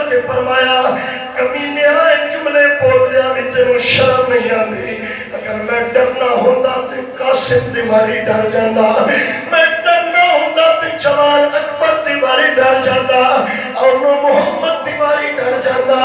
کے فرمایا کمینے آئے جملے بول دیا بھی تینوں شرم نہیں آتی اگر میں ڈرنا ہوتا تو قاسم تیواری ڈر جاتا میں ڈرنا ہوتا تو جوان اکبر تیواری ڈر جاتا اور محمد تیواری ڈر جاتا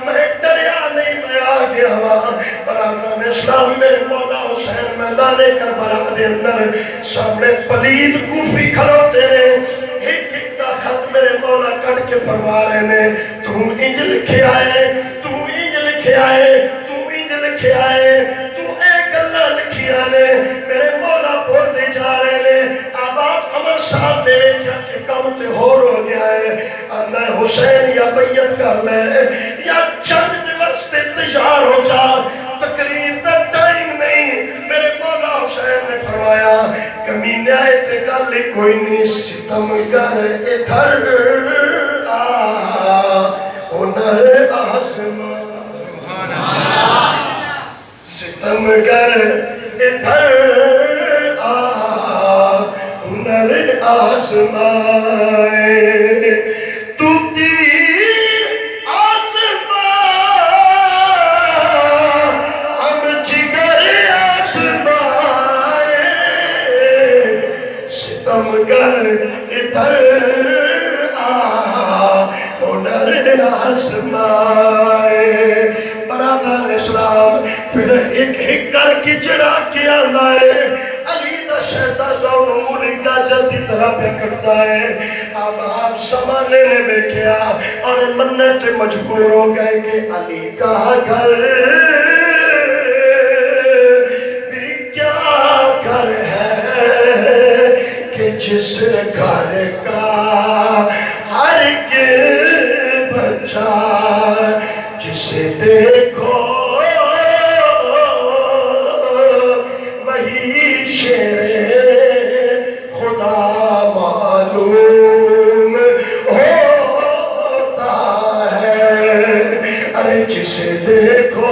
میں ڈریا نہیں میں آ گیا ہوا برادران اسلام میرے مولا حسین میدان کربلا دے اندر سامنے پلید کوفی کھڑوتے ہیں ایک ایک دا خط میرے مولا کٹ کے فرما رہے نے تو انج لکھے آئے تو انج لکھے آئے تو انج لکھے آئے تو ایک اللہ لکھی آنے میرے مولا بول دے جا رہے نے اب آپ عمر صاحب دے کیا کہ کم تے ہور ہو گیا ہے اندہ حسین یا بیعت کر لے یا چند واسطے تیار ہو جا تقریر دا ٹائم نہیں میرے مولا حسین نے فرمایا کمینے آئے تے گل کوئی نہیں ستم گر ادھر ہنر آسمان ستم گر ادھر ہنر آسمان تو تیر آسمان ہم جگر آسمان ستم گر ادھر ہنر آسمان برادران اسلام پھر ایک ایک کر کی چڑھا کیا لائے علی دا شہزادہ مولی کا جلدی طرح پہ کٹتا ہے اب آپ سمانے نے بے کیا اور منت مجبور ہو گئے کہ علی کا گھر بھی کیا گھر ہے کہ جس گھر کا ہر ایک بچہ جسے دیکھو وہی شیر خدا معلوم ہوتا ہے ارے جسے دیکھو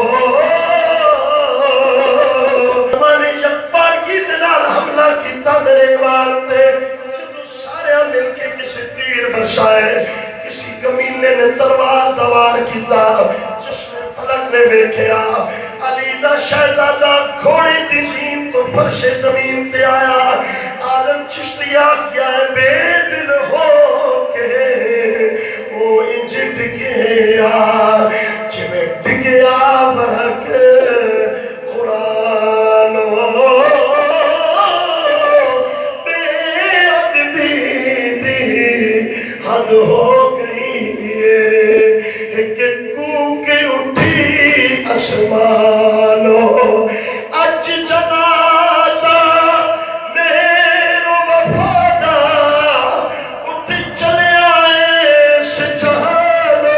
ہمارے یپار کی دلال حملہ کیتا میرے وارتے جدو سارے مل کے کسی تیر برسائے کسی کمینے نے تلوار دوار کیتا جشن فلک نے دیکھیا علی دا شہزادہ گھوڑی دی زین تو فرش زمین تے آیا آزم چشتیہ کیا ہے بے دل ہو کے وہ انج ڈگیا جمیں ڈگیا بہک قرآن بے ادبی دی حد ہو گئی ایک کوک اٹھی اسمانو اج جنازہ میرو وفادہ اٹھ چلے آئے اس جہانو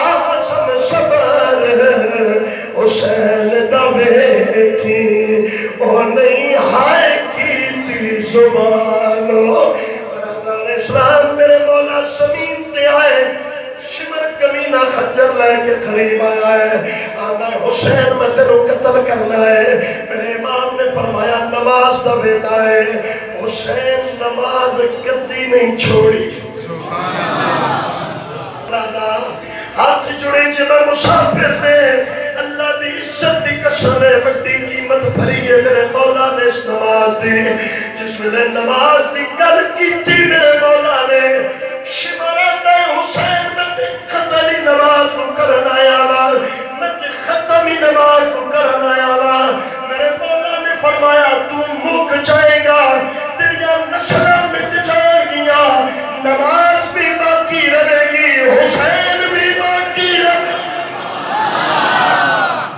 آزم صبر حسین دبے کی اور نہیں ہائے کی تی زبانو برادران اسلام میرے مولا زمین تے آئے شمر کمینہ خجر لے کے قریب آیا ہے آنا حسین میں تیرو قتل کرنا ہے میرے امام نے فرمایا نماز دا بیٹا ہے حسین نماز کدی نہیں چھوڑی اللہ ہاتھ جڑے جے میں مسافر دے اللہ دی عزت دی قسم ہے بڑی قیمت بھری ہے میرے مولا نے اس نماز دی جس میں نماز دی گل کی تھی میرے مولا نے شمران دے حسین میں قتلی نماز مکرن آیا میں ختمی نماز مکرن آیا میرے مولا نے فرمایا تو مک جائے گا تیریا نسلہ مٹ جائے گیا نماز بھی باقی رہے گی حسین بھی باقی رہے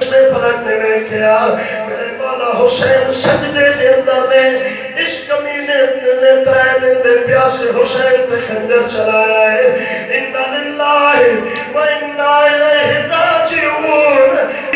گی فلک نے میں کیا میرے مولا حسین سجدے دے اندر نے اس کمینے نے ترائے دن دے پیاسے حسین تے خنجر چلایا ہے اِنَّا لِلَّهِ وَإِنَّا إِلَيْهِ رَاجِعُونَ